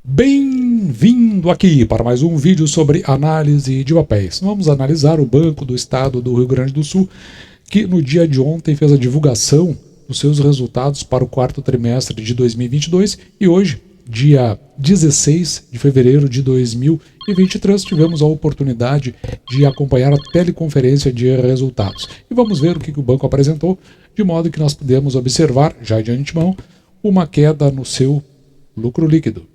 Bem-vindo aqui para mais um vídeo sobre análise de papéis. Vamos analisar o Banco do Estado do Rio Grande do Sul, que no dia de ontem fez a divulgação dos seus resultados para o quarto trimestre de 2022 e hoje, dia 16 de fevereiro de 2023, tivemos a oportunidade de acompanhar a teleconferência de resultados. E vamos ver o que o banco apresentou, de modo que nós podemos observar, já de antemão, uma queda no seu lucro líquido.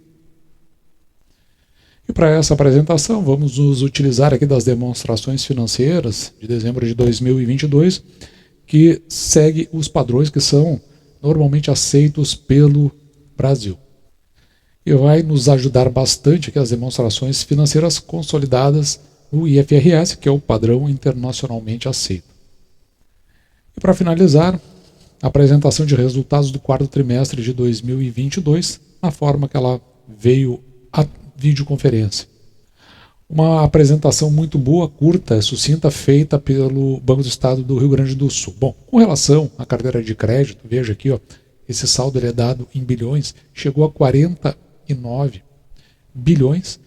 E para essa apresentação, vamos nos utilizar aqui das demonstrações financeiras de dezembro de 2022, que segue os padrões que são normalmente aceitos pelo Brasil. E vai nos ajudar bastante aqui as demonstrações financeiras consolidadas no IFRS, que é o padrão internacionalmente aceito. E para finalizar, a apresentação de resultados do quarto trimestre de 2022, na forma que ela veio a videoconferência. Uma apresentação muito boa, curta, sucinta, feita pelo Banco do Estado do Rio Grande do Sul. Bom, com relação à carteira de crédito, veja aqui, ó, esse saldo ele é dado em bilhões, chegou a 49 bilhões,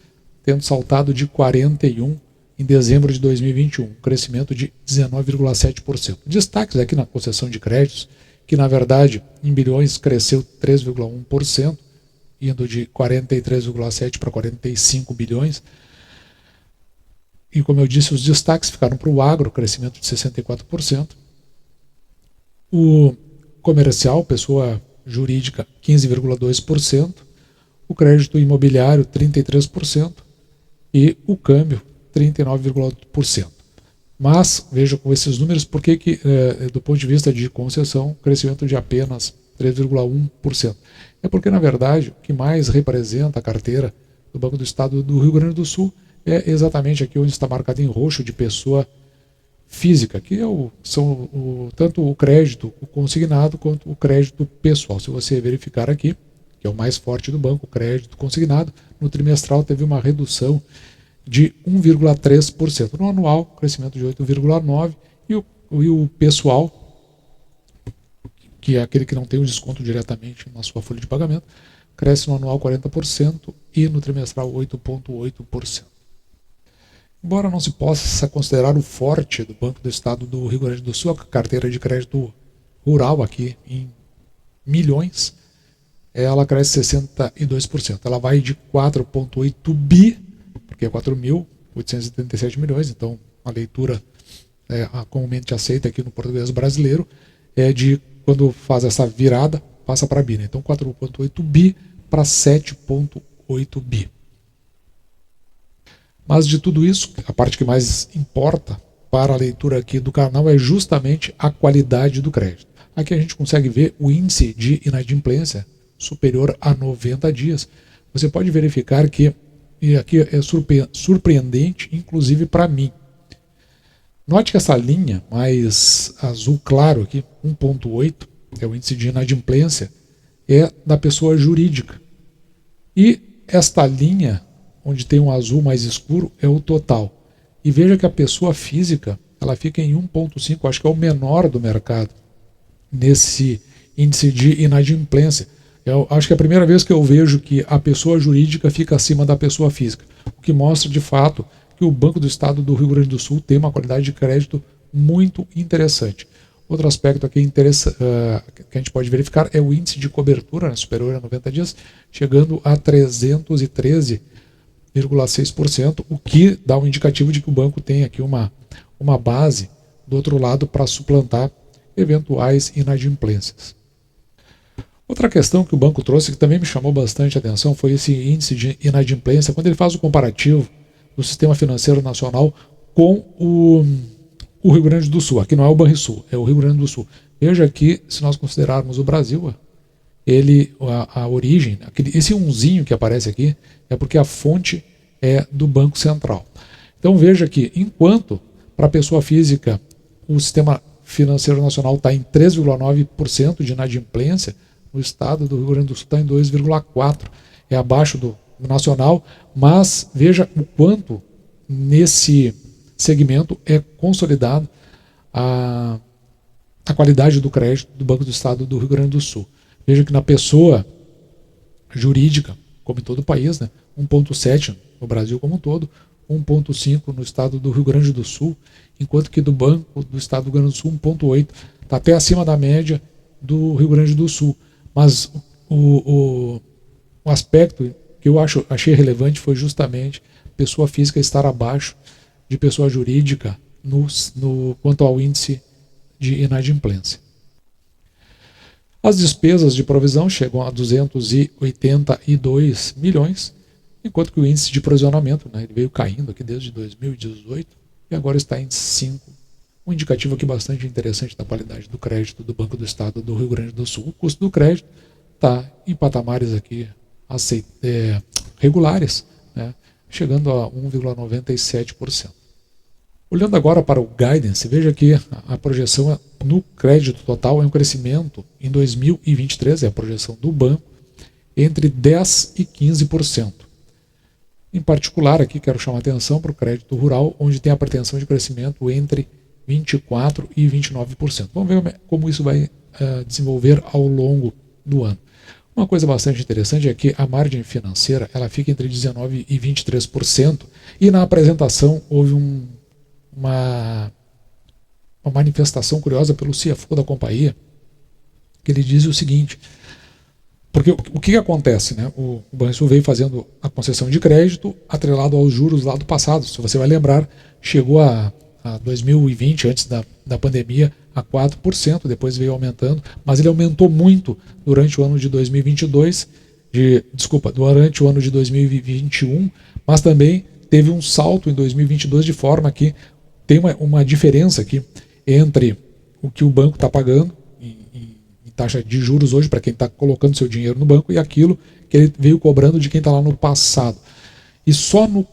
tendo saltado de 41 em dezembro de 2021, um crescimento de 19,7%. Destaques aqui na concessão de créditos, que na verdade em bilhões cresceu 3,1%, indo de 43,7 para 45 bilhões. E como eu disse, os destaques ficaram para o agro, crescimento de 64%. O comercial, pessoa jurídica, 15,2%. O crédito imobiliário, 33%. E o câmbio, 39,8%. Mas, veja com esses números, por que do ponto de vista de concessão, crescimento de apenas 3,1%. É porque, na verdade, o que mais representa a carteira do Banco do Estado do Rio Grande do Sul é exatamente aqui onde está marcado em roxo de pessoa física, que tanto o crédito consignado quanto o crédito pessoal. Se você verificar aqui, que é o mais forte do banco, o crédito consignado, no trimestral teve uma redução de 1,3%. No anual, crescimento de 8,9%. E o pessoal, que é aquele que não tem o desconto diretamente na sua folha de pagamento, cresce no anual 40% e no trimestral 8,8%. Embora não se possa considerar o forte do Banco do Estado do Rio Grande do Sul, a carteira de crédito rural aqui em milhões, ela cresce 62%. Ela vai de 4,8 bi, porque é 4.877 milhões, então a leitura comumente aceita aqui no português brasileiro é de quando faz essa virada, passa para bi, né? Então 4,8 bi para 7,8 bi. Mas de tudo isso, a parte que mais importa para a leitura aqui do canal é justamente a qualidade do crédito. Aqui a gente consegue ver o índice de inadimplência superior a 90 dias. Você pode verificar que, e aqui é surpreendente, inclusive para mim. Note que essa linha mais azul claro aqui, 1,8, é o índice de inadimplência, é da pessoa jurídica. E esta linha, onde tem um azul mais escuro, é o total. E veja que a pessoa física, ela fica em 1,5, acho que é o menor do mercado, nesse índice de inadimplência. Eu acho que é a primeira vez que eu vejo que a pessoa jurídica fica acima da pessoa física, o que mostra de fato que o Banco do Estado do Rio Grande do Sul tem uma qualidade de crédito muito interessante. Outro aspecto aqui que a gente pode verificar é o índice de cobertura, né, superior a 90 dias, chegando a 313,6%, o que dá um indicativo de que o banco tem aqui uma base do outro lado para suplantar eventuais inadimplências. Outra questão que o banco trouxe, que também me chamou bastante atenção, foi esse índice de inadimplência, quando ele faz o comparativo do sistema financeiro nacional com o Rio Grande do Sul. Aqui não é o Banrisul, é o Rio Grande do Sul. Veja que, se nós considerarmos o Brasil, a origem, esse unzinho que aparece aqui, é porque a fonte é do Banco Central. Então veja que, enquanto para a pessoa física o sistema financeiro nacional está em 3,9% de inadimplência, no estado do Rio Grande do Sul está em 2,4%. É abaixo do nacional, mas veja o quanto nesse segmento é consolidado a qualidade do crédito do Banco do Estado do Rio Grande do Sul. Veja que na pessoa jurídica como em todo o país, né? 1,7 no Brasil como um todo, 1,5 no estado do Rio Grande do Sul, enquanto que do Banco do Estado do Rio Grande do Sul, 1,8. Está até acima da média do Rio Grande do Sul. Mas o aspecto que eu achei relevante foi justamente pessoa física estar abaixo de pessoa jurídica quanto ao índice de inadimplência. As despesas de provisão chegam a 282 milhões, enquanto que o índice de provisionamento, né, ele veio caindo aqui desde 2018 e agora está em 5. Um indicativo aqui bastante interessante da qualidade do crédito do Banco do Estado do Rio Grande do Sul. O custo do crédito está em patamares aqui regulares, né, chegando a 1,97%. Olhando agora para o guidance, veja que a projeção no crédito total é um crescimento em 2023, é a projeção do banco, entre 10% e 15%. Em particular, aqui quero chamar a atenção para o crédito rural, onde tem a pretensão de crescimento entre 24% e 29%. Vamos ver como isso vai desenvolver ao longo do ano. Uma coisa bastante interessante é que a margem financeira ela fica entre 19% e 23%, e na apresentação houve uma manifestação curiosa pelo CFO da companhia, que ele diz o seguinte, porque o que acontece, né? O Banrisul veio fazendo a concessão de crédito atrelado aos juros lá do passado, se você vai lembrar, chegou a 2020, antes da pandemia, a 4%, depois veio aumentando, mas ele aumentou muito durante o ano de 2022, durante o ano de 2021, mas também teve um salto em 2022 de forma que tem uma diferença aqui entre o que o banco está pagando em taxa de juros hoje para quem está colocando seu dinheiro no banco e aquilo que ele veio cobrando de quem está lá no passado. E só no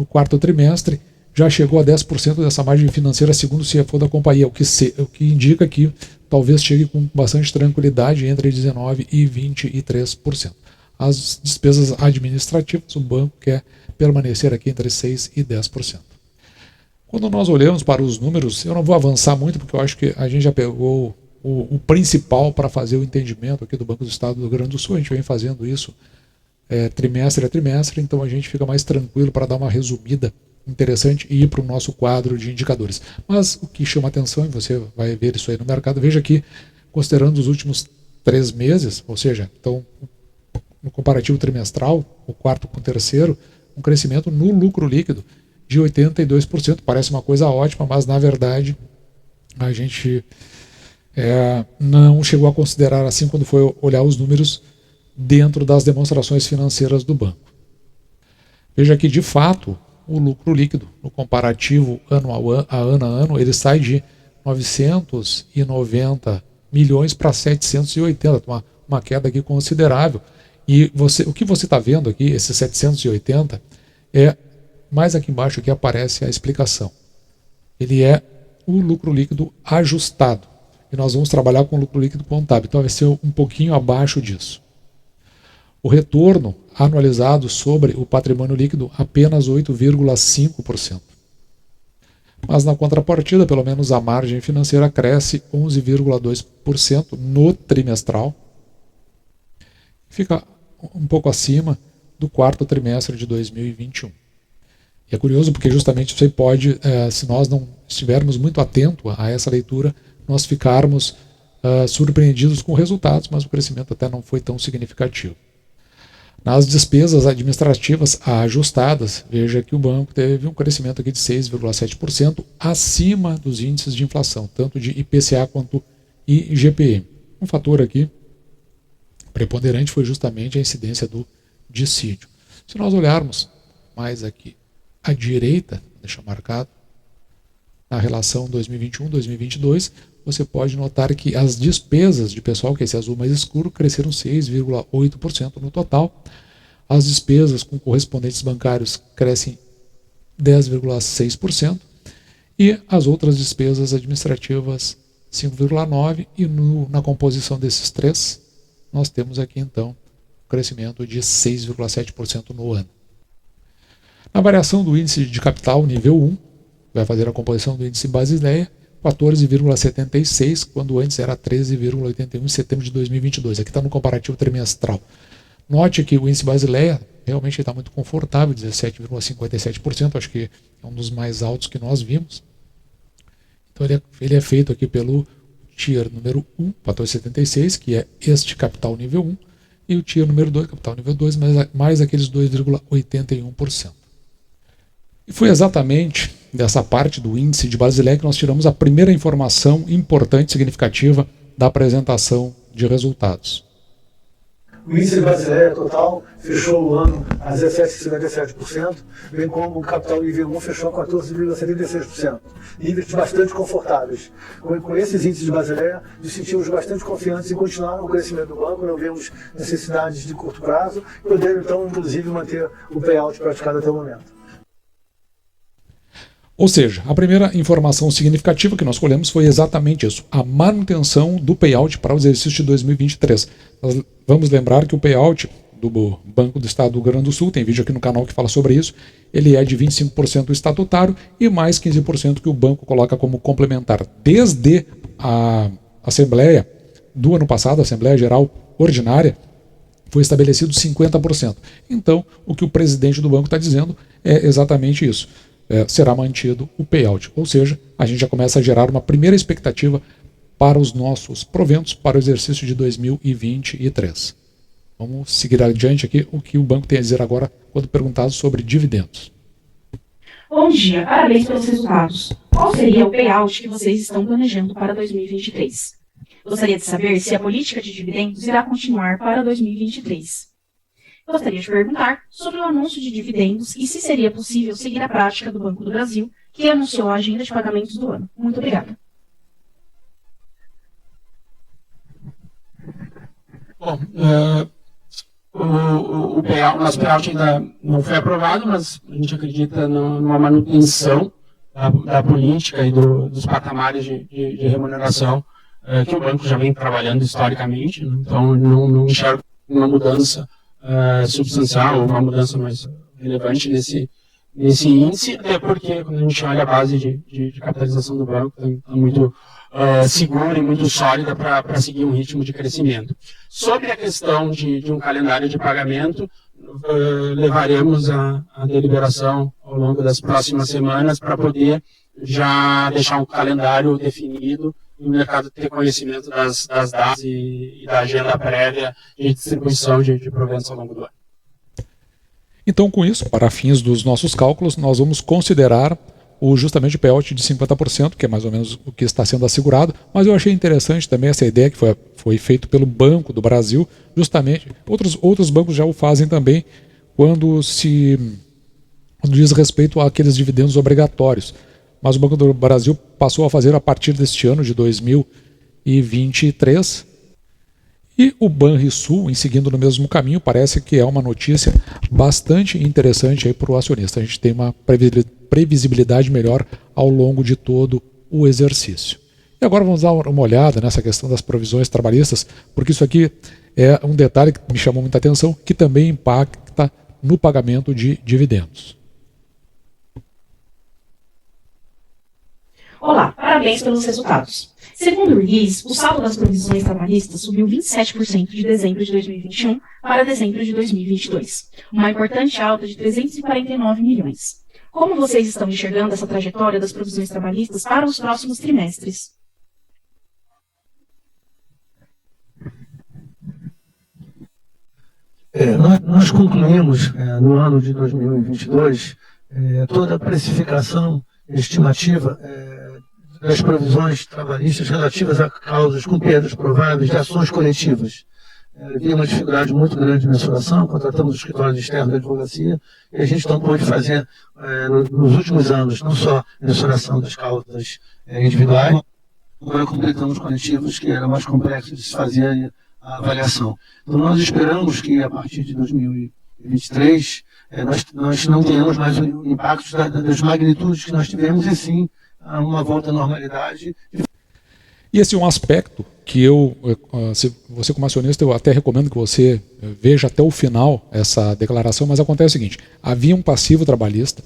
quarto trimestre já chegou a 10% dessa margem financeira, segundo o CFO da companhia, o que indica que talvez chegue com bastante tranquilidade entre 19% e 23%. As despesas administrativas, o banco quer permanecer aqui entre 6% e 10%. Quando nós olhamos para os números, eu não vou avançar muito, porque eu acho que a gente já pegou o principal para fazer o entendimento aqui do Banco do Estado do Rio Grande do Sul. A gente vem fazendo isso trimestre a trimestre, então a gente fica mais tranquilo para dar uma resumida interessante e ir para o nosso quadro de indicadores. Mas o que chama atenção, e você vai ver isso aí no mercado, veja que, considerando os últimos 3 meses, ou seja, então, no comparativo trimestral, o quarto com o terceiro, um crescimento no lucro líquido de 82%. Parece uma coisa ótima, mas na verdade a gente não chegou a considerar assim quando foi olhar os números dentro das demonstrações financeiras do banco. Veja que, de fato, o lucro líquido, no comparativo ano a ano, ele sai de 990 milhões para 780, uma queda aqui considerável. E o que você está vendo aqui, esses 780, mais aqui embaixo aqui aparece a explicação. Ele é o lucro líquido ajustado. E nós vamos trabalhar com o lucro líquido contábil, então vai ser um pouquinho abaixo disso. O retorno anualizado sobre o patrimônio líquido apenas 8,5%. Mas na contrapartida, pelo menos a margem financeira cresce 11,2% no trimestral. Fica um pouco acima do quarto trimestre de 2021. E é curioso porque justamente você pode, se nós não estivermos muito atentos a essa leitura, nós ficarmos surpreendidos com resultados, mas o crescimento até não foi tão significativo. Nas despesas administrativas ajustadas, veja que o banco teve um crescimento aqui de 6,7% acima dos índices de inflação, tanto de IPCA quanto IGPM. Um fator aqui preponderante foi justamente a incidência do dissídio. Se nós olharmos mais aqui à direita, deixa marcado, na relação 2021-2022, você pode notar que as despesas de pessoal, que é esse azul mais escuro, cresceram 6,8% no total. As despesas com correspondentes bancários crescem 10,6%. E as outras despesas administrativas 5,9%. E na composição desses três, nós temos aqui então um crescimento de 6,7% no ano. Na variação do índice de capital nível 1, vai fazer a composição do índice Basileia, 14,76, quando antes era 13,81 em setembro de 2022. Aqui está no comparativo trimestral. Note que o índice Basileia realmente está muito confortável, 17,57%, acho que é um dos mais altos que nós vimos. Então ele é feito aqui pelo Tier número 1, 14,76, que é este capital nível 1, e o Tier número 2, capital nível 2, mais aqueles 2,81%. E foi exatamente dessa parte do índice de Basileia que nós tiramos a primeira informação importante, significativa, da apresentação de resultados. O índice de Basileia total fechou o ano a 17,57%, bem como o capital nível 1 fechou a 14,76%. Níveis bastante confortáveis. Com esses índices de Basileia, nos sentimos bastante confiantes em continuar no crescimento do banco, não vemos necessidades de curto prazo, podendo então, inclusive, manter o payout praticado até o momento. Ou seja, a primeira informação significativa que nós colhemos foi exatamente isso, a manutenção do payout para o exercício de 2023. Nós vamos lembrar que o payout do Banco do Estado do Rio Grande do Sul, tem vídeo aqui no canal que fala sobre isso, ele é de 25% estatutário e mais 15% que o banco coloca como complementar. Desde a Assembleia do ano passado, a Assembleia Geral Ordinária, foi estabelecido 50%. Então, o que o presidente do banco está dizendo é exatamente isso. Será mantido o payout, ou seja, a gente já começa a gerar uma primeira expectativa para os nossos proventos para o exercício de 2023. Vamos seguir adiante aqui o que o banco tem a dizer agora quando perguntado sobre dividendos. Bom dia, parabéns pelos resultados. Qual seria o payout que vocês estão planejando para 2023? Gostaria de saber se a política de dividendos irá continuar para 2023. Gostaria de perguntar sobre o anúncio de dividendos e se seria possível seguir a prática do Banco do Brasil, que anunciou a agenda de pagamentos do ano. Muito obrigada. Bom, o nosso payout ainda não foi aprovado, mas a gente acredita numa manutenção da política e dos patamares de remuneração que o banco já vem trabalhando historicamente, né? Então não enxergo uma mudança substancial, uma mudança mais relevante nesse índice, até porque quando a gente olha a base de capitalização do banco, está muito segura e muito sólida para seguir um ritmo de crescimento. Sobre a questão de um calendário de pagamento, levaremos a deliberação ao longo das próximas semanas para poder já deixar um calendário definido e o mercado ter conhecimento das datas e da agenda prévia de distribuição de proventos ao longo do ano. Então, com isso, para fins dos nossos cálculos, nós vamos considerar justamente o payout de 50%, que é mais ou menos o que está sendo assegurado, mas eu achei interessante também essa ideia que foi feito pelo Banco do Brasil, justamente, outros bancos já o fazem também, quando diz respeito àqueles dividendos obrigatórios. Mas o Banco do Brasil passou a fazer a partir deste ano de 2023. E o Banrisul, em seguindo no mesmo caminho, parece que é uma notícia bastante interessante para o acionista. A gente tem uma previsibilidade melhor ao longo de todo o exercício. E agora vamos dar uma olhada nessa questão das provisões trabalhistas, porque isso aqui é um detalhe que me chamou muita atenção, que também impacta no pagamento de dividendos. Olá, parabéns pelos resultados. Segundo o release, o saldo das provisões trabalhistas subiu 27% de dezembro de 2021 para dezembro de 2022, uma importante alta de 349 milhões. Como vocês estão enxergando essa trajetória das provisões trabalhistas para os próximos trimestres? Nós concluímos no ano de 2022 toda a precificação estimativa das provisões trabalhistas relativas a causas com perdas prováveis de ações coletivas. Havia uma dificuldade muito grande de mensuração, contratamos o escritório externo da advocacia e a gente então pôde fazer, nos últimos anos, não só mensuração das causas individuais, agora completamos coletivos, que era mais complexo de se fazer a avaliação. Então nós esperamos que a partir de 2023 nós não tenhamos mais o impacto das magnitudes que nós tivemos e sim uma volta à normalidade. E esse é um aspecto que se você como acionista, eu até recomendo que você veja até o final essa declaração, mas acontece o seguinte, havia um passivo trabalhista,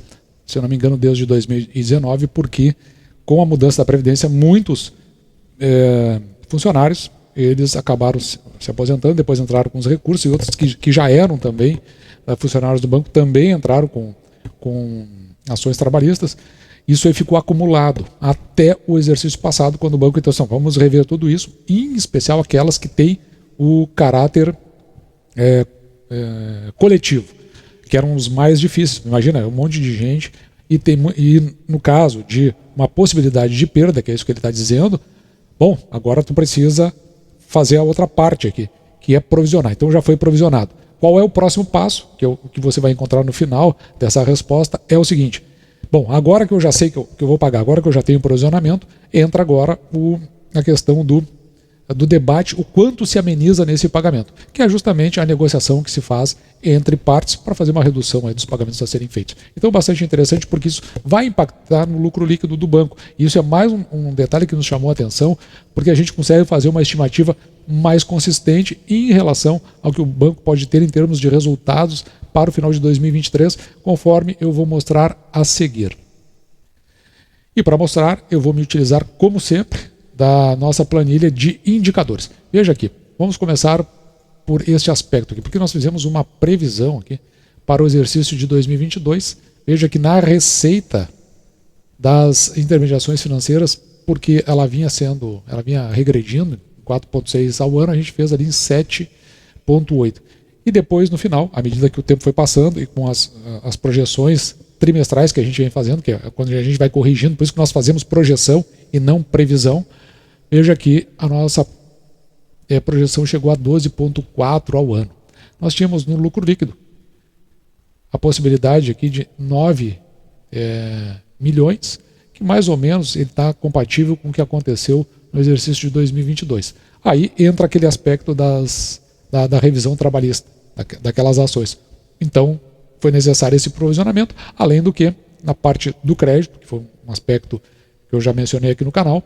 se eu não me engano, desde 2019, porque com a mudança da Previdência, muitos funcionários eles acabaram se aposentando, depois entraram com os recursos, e outros que já eram também funcionários do banco também entraram com ações trabalhistas. Isso aí ficou acumulado até o exercício passado, quando o banco então assim, vamos rever tudo isso, em especial aquelas que têm o caráter coletivo, que eram os mais difíceis. Imagina, um monte de gente, e no caso de uma possibilidade de perda, que é isso que ele está dizendo, bom, agora tu precisa fazer a outra parte aqui, que é provisionar. Então já foi provisionado. Qual é o próximo passo, que é o que você vai encontrar no final dessa resposta, é o seguinte: bom, agora que eu já sei que eu vou pagar, agora que eu já tenho provisionamento, entra agora a questão do debate, o quanto se ameniza nesse pagamento, que é justamente a negociação que se faz entre partes para fazer uma redução aí dos pagamentos a serem feitos. Então, bastante interessante, porque isso vai impactar no lucro líquido do banco. E isso é mais um detalhe que nos chamou a atenção, porque a gente consegue fazer uma estimativa mais consistente em relação ao que o banco pode ter em termos de resultados para o final de 2023, conforme eu vou mostrar a seguir. E para mostrar, eu vou me utilizar, como sempre, da nossa planilha de indicadores. Veja aqui, vamos começar por este aspecto aqui, porque nós fizemos uma previsão aqui para o exercício de 2022. Veja que na receita das intermediações financeiras, porque ela vinha regredindo 4,6 ao ano, a gente fez ali em 7,8. E depois, no final, à medida que o tempo foi passando e com as projeções trimestrais que a gente vem fazendo, que é quando a gente vai corrigindo, por isso que nós fazemos projeção e não previsão. Veja que a nossa projeção chegou a 12,4 ao ano. Nós tínhamos no lucro líquido a possibilidade aqui de 9 milhões, que mais ou menos ele está compatível com o que aconteceu no exercício de 2022. Aí entra aquele aspecto da revisão trabalhista, daquelas ações. Então, foi necessário esse provisionamento, além do que, na parte do crédito, que foi um aspecto que eu já mencionei aqui no canal,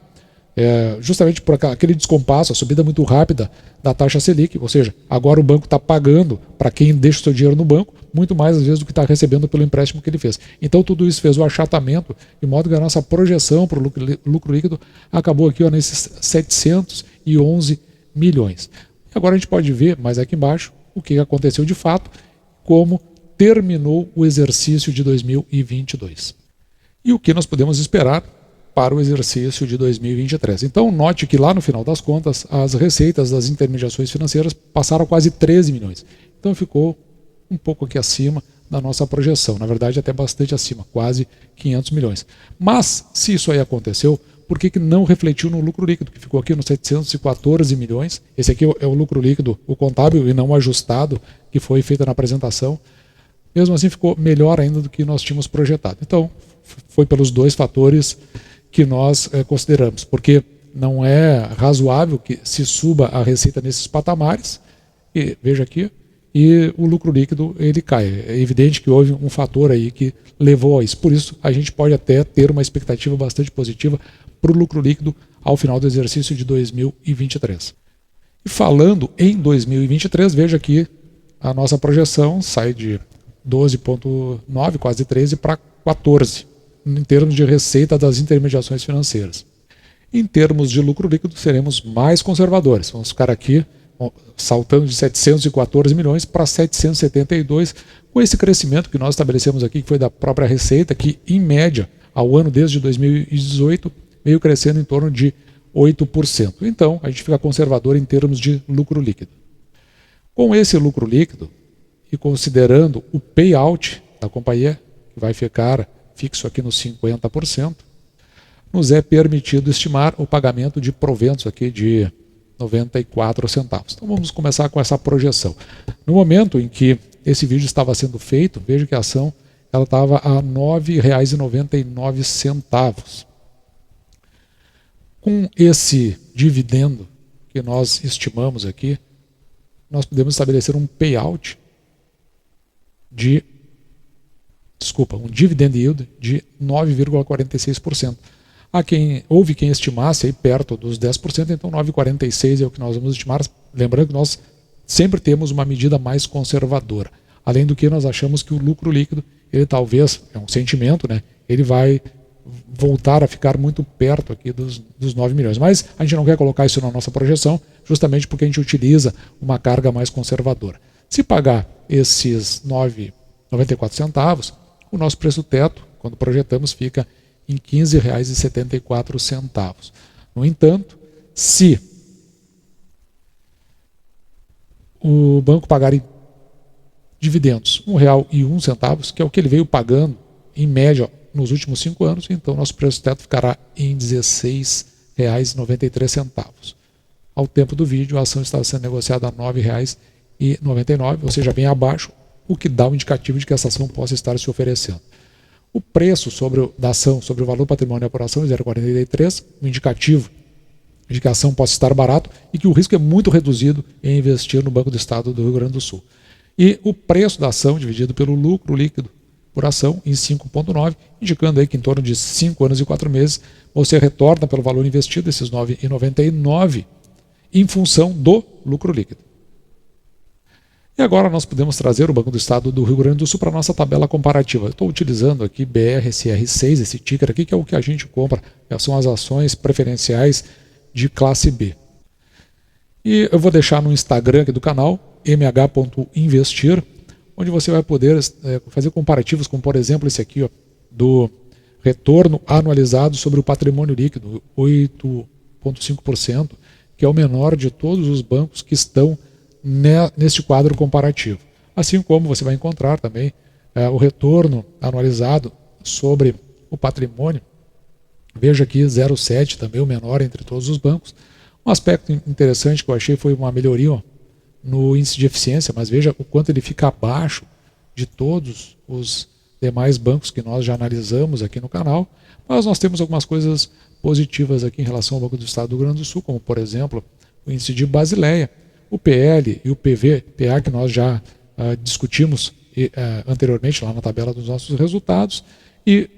justamente por aquele descompasso, a subida muito rápida da taxa Selic, ou seja, agora o banco está pagando para quem deixa o seu dinheiro no banco, muito mais às vezes do que está recebendo pelo empréstimo que ele fez. Então tudo isso fez o achatamento, de modo que a nossa projeção para o lucro líquido acabou aqui nesses 711 milhões. Agora a gente pode ver, mais aqui embaixo, o que aconteceu de fato, como terminou o exercício de 2022. E o que nós podemos esperar para o exercício de 2023. Então, note que lá no final das contas, as receitas das intermediações financeiras passaram a quase 13 milhões. Então, ficou um pouco aqui acima da nossa projeção. Na verdade, até bastante acima, quase 500 milhões. Mas, se isso aí aconteceu, por que não refletiu no lucro líquido, que ficou aqui nos 714 milhões? Esse aqui é o lucro líquido, o contábil e não o ajustado, que foi feito na apresentação. Mesmo assim, ficou melhor ainda do que nós tínhamos projetado. Então, foi pelos dois fatores que nós consideramos, porque não é razoável que se suba a receita nesses patamares, e veja aqui, e o lucro líquido ele cai. É evidente que houve um fator aí que levou a isso. Por isso, a gente pode até ter uma expectativa bastante positiva para o lucro líquido ao final do exercício de 2023. E falando em 2023, veja que a nossa projeção sai de 12,9, quase 13, para 14, em termos de receita das intermediações financeiras. Em termos de lucro líquido, seremos mais conservadores. Vamos ficar aqui saltando de 714 milhões para 772, com esse crescimento que nós estabelecemos aqui, que foi da própria receita, que em média, ao ano desde 2018, veio crescendo em torno de 8%. Então, a gente fica conservador em termos de lucro líquido. Com esse lucro líquido, e considerando o payout da companhia, que vai ficar fixo aqui nos 50%, nos é permitido estimar o pagamento de proventos aqui de 94 centavos. Então vamos começar com essa projeção. No momento em que esse vídeo estava sendo feito, veja que a ação ela estava a R$ 9,99. Com esse dividendo que nós estimamos aqui, nós podemos estabelecer um payout um dividend yield de 9,46%. Houve quem estimasse aí perto dos 10%, então 9,46% é o que nós vamos estimar. Lembrando que nós sempre temos uma medida mais conservadora. Além do que nós achamos que o lucro líquido, ele talvez, é um sentimento, né? Ele vai voltar a ficar muito perto aqui dos 9 milhões. Mas a gente não quer colocar isso na nossa projeção, justamente porque a gente utiliza uma carga mais conservadora. Se pagar esses 9,94 centavos, o nosso preço teto, quando projetamos, fica em R$ 15,74. No entanto, se o banco pagar em dividendos R$ 1,01, que é o que ele veio pagando em média nos últimos 5 anos, então nosso preço teto ficará em R$ 16,93. Ao tempo do vídeo, a ação estava sendo negociada a R$ 9,99, ou seja, bem abaixo, o que dá um indicativo de que essa ação possa estar se oferecendo. O preço da ação sobre o valor patrimonial por ação é 0,43, um indicativo de que a ação possa estar barato e que o risco é muito reduzido em investir no Banco do Estado do Rio Grande do Sul. E o preço da ação dividido pelo lucro líquido por ação em 5,9, indicando aí que em torno de 5 anos e 4 meses você retorna pelo valor investido, esses R$ 9,99, em função do lucro líquido. E agora nós podemos trazer o Banco do Estado do Rio Grande do Sul para a nossa tabela comparativa. Estou utilizando aqui BRCR6, esse ticker aqui, que é o que a gente compra, são as ações preferenciais de classe B. E eu vou deixar no Instagram aqui do canal, mh.investir, onde você vai poder fazer comparativos com, por exemplo, esse aqui, ó, do retorno anualizado sobre o patrimônio líquido, 8,5%, que é o menor de todos os bancos que estão neste quadro comparativo. Assim como você vai encontrar também o retorno anualizado sobre o patrimônio. Veja aqui 0,7, também o menor entre todos os bancos. Um aspecto interessante que eu achei foi uma melhoria no índice de eficiência, mas veja o quanto ele fica abaixo de todos os demais bancos que nós já analisamos aqui no canal. Mas nós temos algumas coisas positivas aqui em relação ao Banco do Estado do Rio Grande do Sul, como por exemplo o índice de Basileia, o PL e o PVPA que nós já discutimos anteriormente lá na tabela dos nossos resultados, e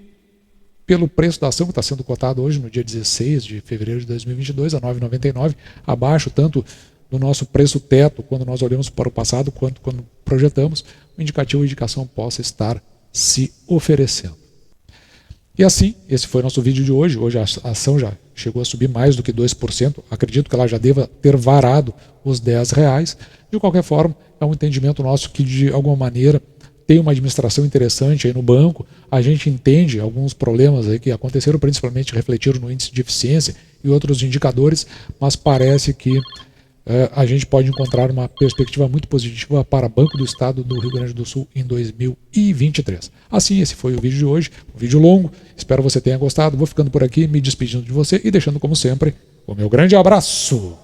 pelo preço da ação que está sendo cotado hoje no dia 16 de fevereiro de 2022 a R$ 9,99, abaixo tanto do nosso preço teto quando nós olhamos para o passado quanto quando projetamos, o indicativo ou indicação possa estar se oferecendo. E assim, esse foi o nosso vídeo de hoje. Hoje a ação já chegou a subir mais do que 2%. Acredito que ela já deva ter varado os R$10. De qualquer forma, é um entendimento nosso que, de alguma maneira, tem uma administração interessante aí no banco. A gente entende alguns problemas aí que aconteceram, principalmente refletiram no índice de eficiência e outros indicadores, mas parece que a gente pode encontrar uma perspectiva muito positiva para o Banco do Estado do Rio Grande do Sul em 2023. Assim, esse foi o vídeo de hoje, um vídeo longo, espero você tenha gostado. Vou ficando por aqui, me despedindo de você e deixando, como sempre, o meu grande abraço.